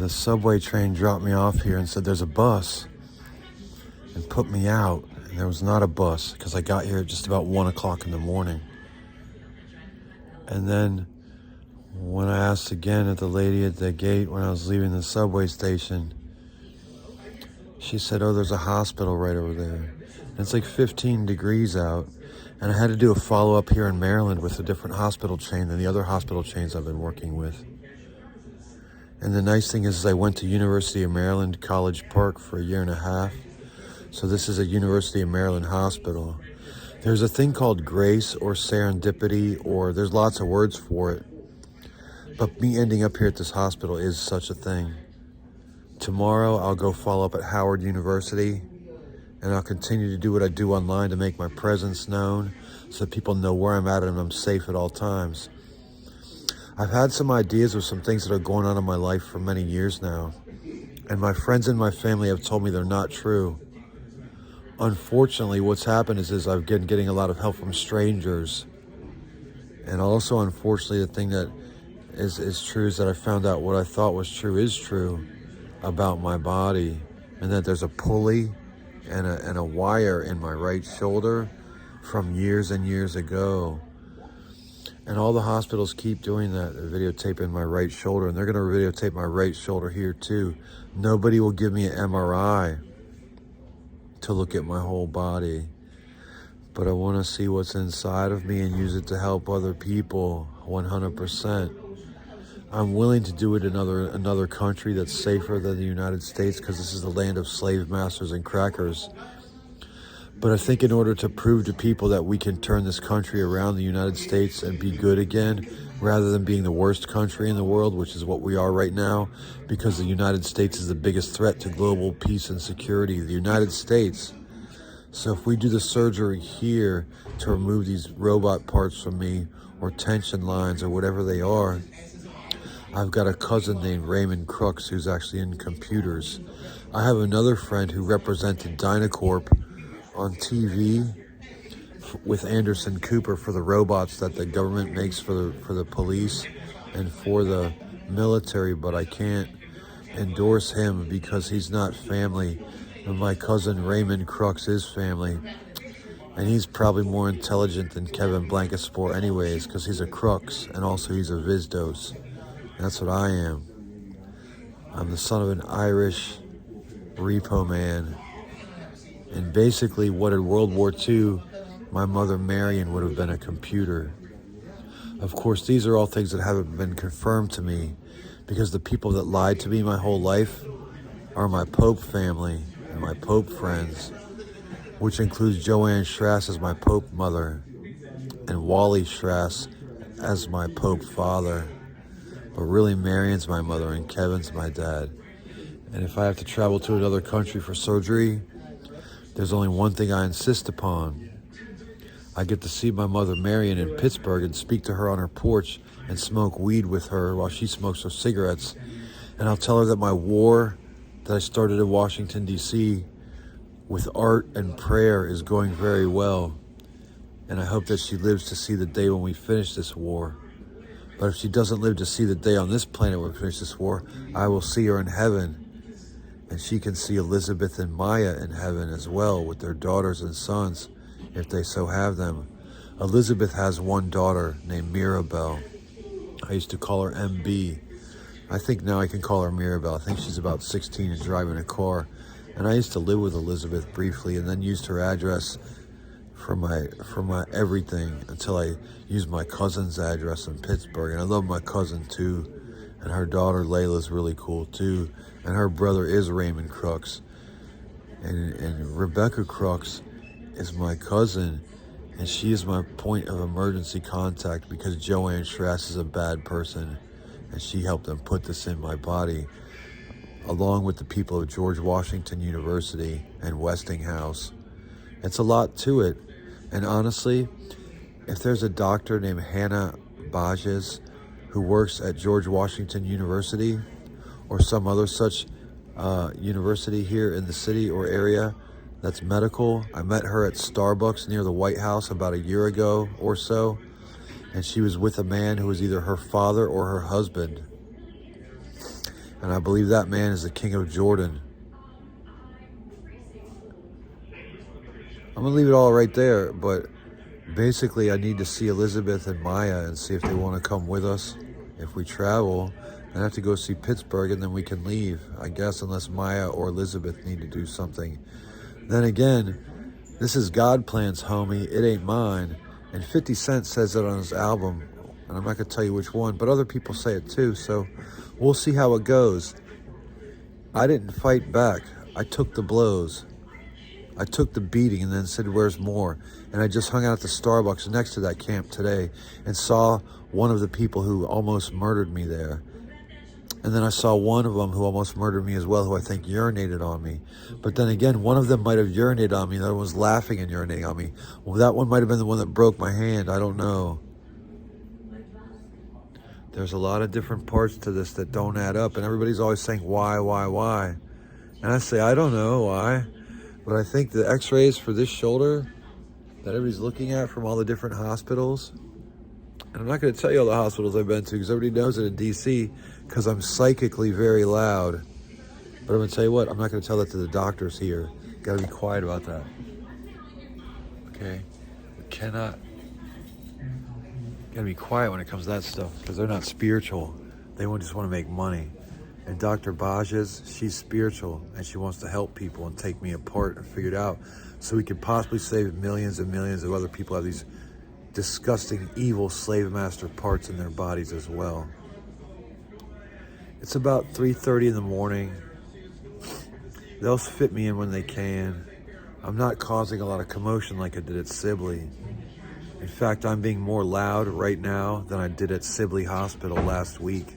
the subway train dropped me off here and said there's a bus and put me out. And there was not a bus because I got here at just about 1 o'clock in the morning. And then when I asked again at the lady at the gate when I was leaving the subway station, she said, oh, there's a hospital right over there. And it's like 15 degrees out. And I had to do a follow-up here in Maryland with a different hospital chain than the other hospital chains I've been working with. And the nice thing is I went to University of Maryland College Park for a year and a half. So this is a University of Maryland hospital. There's a thing called grace or serendipity, or there's lots of words for it. But me ending up here at this hospital is such a thing. Tomorrow I'll go follow up at Howard University, and I'll continue to do what I do online to make my presence known so that people know where I'm at and I'm safe at all times. I've had some ideas of some things that are going on in my life for many years now, and my friends and my family have told me they're not true. Unfortunately, what's happened is I've been getting a lot of help from strangers. And also, unfortunately, the thing that is true is that I found out what I thought was true is true about my body, and that there's a pulley and a wire in my right shoulder from years and years ago. And all the hospitals keep doing that. They're videotaping my right shoulder, and they're going to videotape my right shoulder here too. Nobody will give me an MRI to look at my whole body. But I want to see what's inside of me and use it to help other people 100%. I'm willing to do it in another country that's safer than the United States, because this is the land of slave masters and crackers. But I think in order to prove to people that we can turn this country around, the United States, and be good again, rather than being the worst country in the world, which is what we are right now, because the United States is the biggest threat to global peace and security, the United States. So if we do the surgery here to remove these robot parts from me, or tension lines, or whatever they are, I've got a cousin named Raymond Crooks who's actually in computers. I have another friend who represented Dynacorp on TV with Anderson Cooper for the robots that the government makes for the police and for the military, but I can't endorse him because he's not family. And my cousin Raymond Crooks is family. And he's probably more intelligent than Kevin Blankenspore anyways, because he's a Crooks, and also he's a Vizdos. That's what I am. I'm the son of an Irish repo man. And basically what in World War II, my mother Marion would have been a computer. Of course, these are all things that haven't been confirmed to me, because the people that lied to me my whole life are my Pope family and my Pope friends, which includes Joanne Schrass as my Pope mother and Wally Schrass as my Pope father. But really, Marion's my mother and Kevin's my dad. And if I have to travel to another country for surgery, there's only one thing I insist upon. I get to see my mother Marion in Pittsburgh and speak to her on her porch and smoke weed with her while she smokes her cigarettes. And I'll tell her that my war that I started in Washington, D.C. with art and prayer is going very well. And I hope that she lives to see the day when we finish this war. But if she doesn't live to see the day on this planet when we finish this war, I will see her in heaven. And she can see Elizabeth and Maya in heaven as well, with their daughters and sons, if they so have them. Elizabeth has one daughter named Mirabelle. I used to call her MB. I think now I can call her Mirabelle. I think she's about 16 and driving a car. And I used to live with Elizabeth briefly, and then used her address for my everything until I used my cousin's address in Pittsburgh. And I love my cousin too. And her daughter Layla's really cool too. And her brother is Raymond Crooks. And Rebecca Crooks is my cousin. And she is my point of emergency contact, because Joanne Schrass is a bad person. And she helped them put this in my body, along with the people of George Washington University and Westinghouse. It's a lot to it. And honestly, if there's a doctor named Hannah Bajes who works at George Washington University or some other such university here in the city or area that's medical, I met her at Starbucks near the White House about a year ago or so, and she was with a man who was either her father or her husband. And I believe that man is the king of Jordan. I'm going to leave it all right there, but basically I need to see Elizabeth and Maya and see if they want to come with us. If we travel, I have to go see Pittsburgh and then we can leave, I guess, unless Maya or Elizabeth need to do something. Then again, this is God plans, homie. It ain't mine. And 50 Cent says it on his album, and I'm not going to tell you which one, but other people say it too, so we'll see how it goes. I didn't fight back. I took the blows. I took the beating and then said, where's more? And I just hung out at the Starbucks next to that camp today and saw one of the people who almost murdered me there. And then I saw one of them who almost murdered me as well, who I think urinated on me. But then again, one of them might have urinated on me. The other one was laughing and urinating on me. Well, that one might have been the one that broke my hand. I don't know. There's a lot of different parts to this that don't add up. And everybody's always saying, why? And I say, I don't know why. But I think the x-rays for this shoulder that everybody's looking at from all the different hospitals, and I'm not going to tell you all the hospitals I've been to because everybody knows it in D.C. because I'm psychically very loud. But I'm going to tell you what, I'm not going to tell that to the doctors here. Got to be quiet about that. Okay? We cannot. Got to be quiet when it comes to that stuff because they're not spiritual. They just want to make money. And Dr. Baja's, she's spiritual and she wants to help people and take me apart and figure it out so we could possibly save millions and millions of other people who have these disgusting, evil slave master parts in their bodies as well. It's about 3:30 in the morning. They'll fit me in when they can. I'm not causing a lot of commotion like I did at Sibley. In fact, I'm being more loud right now than I did at Sibley Hospital last week.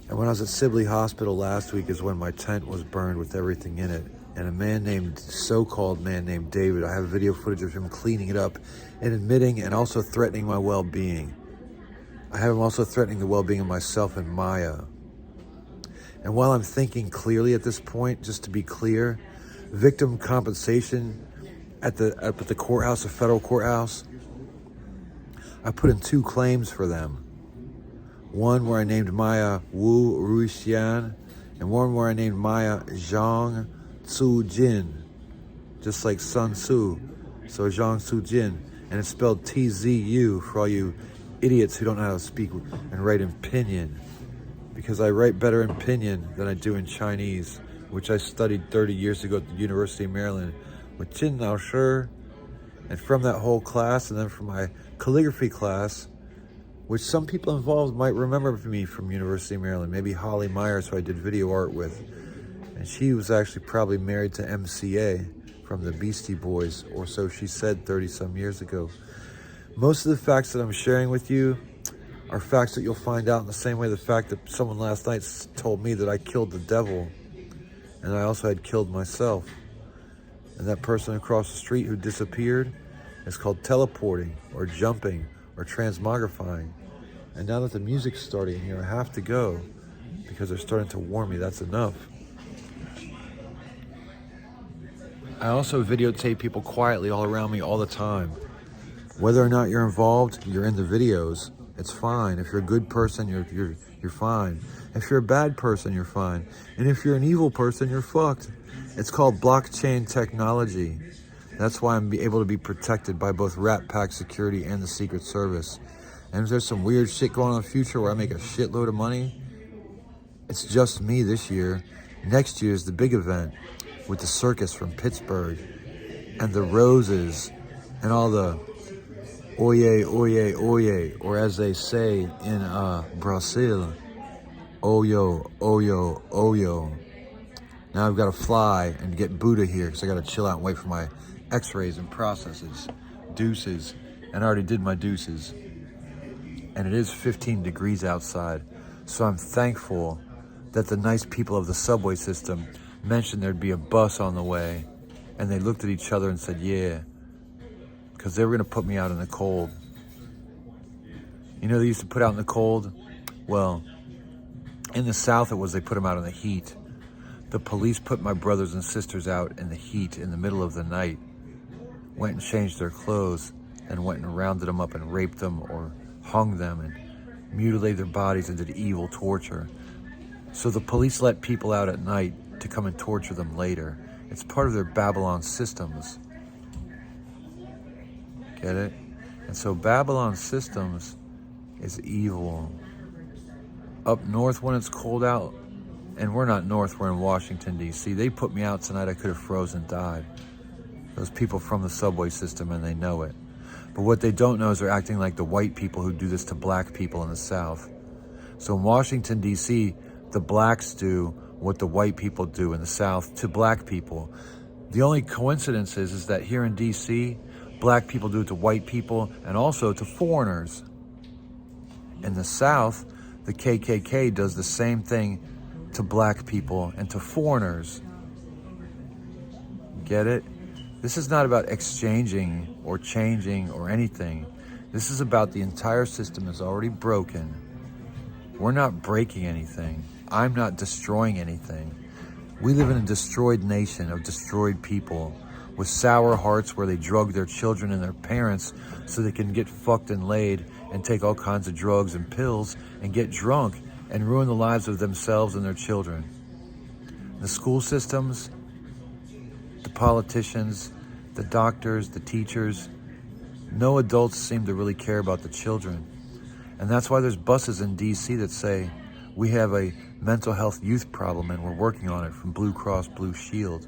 And when I was at Sibley Hospital last week is when my tent was burned with everything in it. And a man named, so-called man named David, I have video footage of him cleaning it up and admitting and also threatening my well-being. I have him also threatening the well-being of myself and Maya. And while I'm thinking clearly at this point, just to be clear, victim compensation at the courthouse, the federal courthouse, I put in 2 claims for them. One where I named Maya Wu Ruixian, and one where I named Maya Zhang Tzu Jin, just like Sun Tzu, so Zhang Tzu Jin, and it's spelled T-Z-U for all you idiots who don't know how to speak and write in pinyin, because I write better in pinyin than I do in Chinese, which I studied 30 years ago at the University of Maryland with Chin Lao Shi, and from that whole class, and then from my calligraphy class, which some people involved might remember me from University of Maryland, maybe Holly Myers, who I did video art with. And she was actually probably married to MCA from the Beastie Boys, or so she said 30-some years ago. Most of the facts that I'm sharing with you are facts that you'll find out in the same way the fact that someone last night told me that I killed the devil, and I also had killed myself. And that person across the street who disappeared is called teleporting, or jumping, or transmogrifying. And now that the music's starting here, I have to go because they're starting to warn me that's enough. I also videotape people quietly all around me all the time. Whether or not you're involved, you're in the videos. It's fine. If you're a good person, you're fine. If you're a bad person, you're fine. And if you're an evil person, you're fucked. It's called blockchain technology. That's why I'm able to be protected by both Rat Pack security and the Secret Service. And if there's some weird shit going on in the future where I make a shitload of money, it's just me this year. Next year is the big event with the circus from Pittsburgh and the roses and all the oye, oye, oye, or as they say in Brazil, oyo, oyo, oyo. Now I've got to fly and get Buddha here because I got to chill out and wait for my x-rays and processes. Deuces. And I already did my deuces. And it is 15 degrees outside. So I'm thankful that the nice people of the subway system mentioned there'd be a bus on the way. And they looked at each other and said, yeah. Because they were going to put me out in the cold. You know they used to put out in the cold? Well, in the South it was they put them out in the heat. The police put my brothers and sisters out in the heat in the middle of the night, went and changed their clothes, and went and rounded them up and raped them or hung them and mutilated their bodies and did evil torture. So the police let people out at night to come and torture them later. It's part of their Babylon systems. Get it? And so Babylon systems is evil. Up north when it's cold out, and we're not north, we're in Washington, D.C. They put me out tonight, I could have frozen, died. Those people from the subway system, and they know it. But what they don't know is they're acting like the white people who do this to black people in the South. So in Washington, D.C., the blacks do what the white people do in the South to black people. The only coincidence is that here in D.C., black people do it to white people and also to foreigners. In the South, the KKK does the same thing to black people and to foreigners. Get it? This is not about exchanging or changing or anything. This is about the entire system is already broken. We're not breaking anything. I'm not destroying anything. We live in a destroyed nation of destroyed people with sour hearts where they drug their children and their parents so they can get fucked and laid and take all kinds of drugs and pills and get drunk and ruin the lives of themselves and their children. The school systems, the politicians, the doctors, the teachers, no adults seem to really care about the children. And that's why there's buses in DC that say, we have a mental health youth problem and we're working on it from Blue Cross Blue Shield.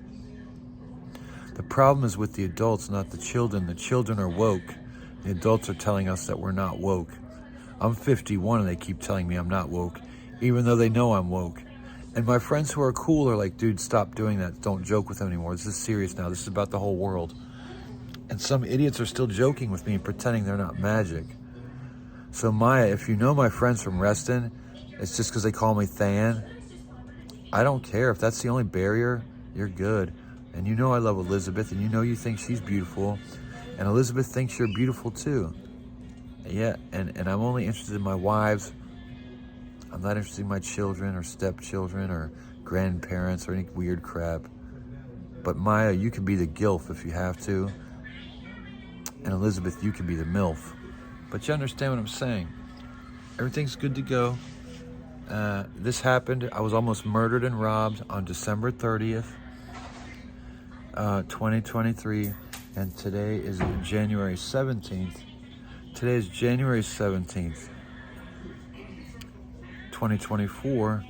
The problem is with the adults, not the children. The children are woke. The adults are telling us that we're not woke. I'm 51 and they keep telling me I'm not woke, even though they know I'm woke. And my friends who are cool are like, dude, stop doing that. Don't joke with them anymore. This is serious now. This is about the whole world. And some idiots are still joking with me and pretending they're not magic. So Maya, if you know my friends from Reston, it's just because they call me Than. I don't care. If that's the only barrier, you're good. And you know I love Elizabeth, and you know you think she's beautiful. And Elizabeth thinks you're beautiful too. Yeah, and I'm only interested in my wives. I'm not interested in my children or stepchildren or grandparents or any weird crap. But Maya, you can be the gilf if you have to. And Elizabeth, you can be the MILF. But you understand what I'm saying. Everything's good to go. This happened. I was almost murdered and robbed on December 30th, 2023. And today is January 17th. Today is January 17th, 2024.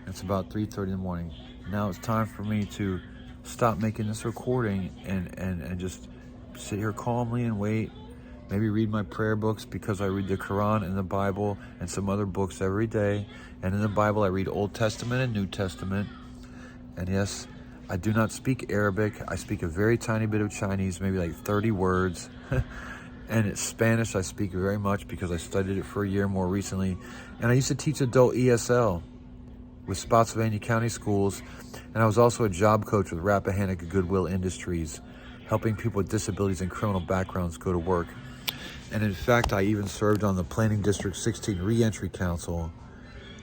It's about 3:30 in the morning. Now it's time for me to stop making this recording and just sit here calmly and wait. Maybe read my prayer books because I read the Quran and the Bible and some other books every day. And in the Bible, I read Old Testament and New Testament. And yes, I do not speak Arabic. I speak a very tiny bit of Chinese, maybe like 30 words. And it's Spanish I speak very much because I studied it for a year more recently. And I used to teach adult ESL with Spotsylvania County Schools. And I was also a job coach with Rappahannock Goodwill Industries, helping people with disabilities and criminal backgrounds go to work. And in fact, I even served on the Planning District 16 Reentry Council,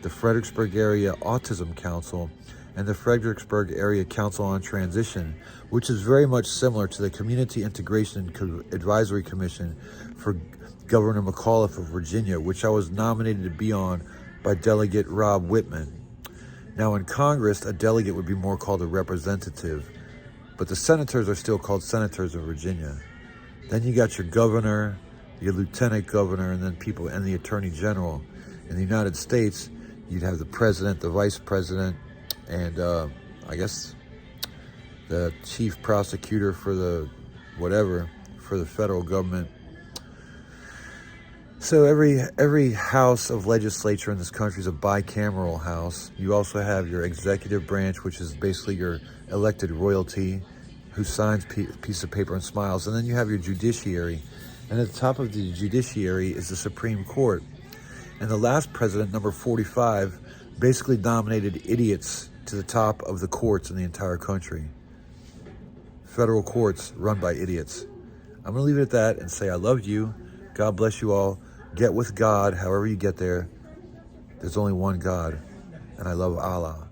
the Fredericksburg Area Autism Council, and the Fredericksburg Area Council on Transition, which is very much similar to the Community Integration Advisory Commission for Governor McAuliffe of Virginia, which I was nominated to be on by Delegate Rob Whitman. Now in Congress, a delegate would be more called a representative, but the senators are still called senators of Virginia. Then you got your governor, your lieutenant governor, and then people, and the attorney general. In the United States, you'd have the president, the vice president, and I guess the chief prosecutor for the whatever, for the federal government. So every house of legislature in this country is a bicameral house. You also have your executive branch, which is basically your elected royalty, who signs a piece of paper and smiles. And then you have your judiciary. And at the top of the judiciary is the Supreme Court. And the last president, number 45, basically nominated idiots to the top of the courts in the entire country. Federal courts run by idiots. I'm going to leave it at that and say I love you. God bless you all. Get with God however you get there. There's only one God, and I love Allah.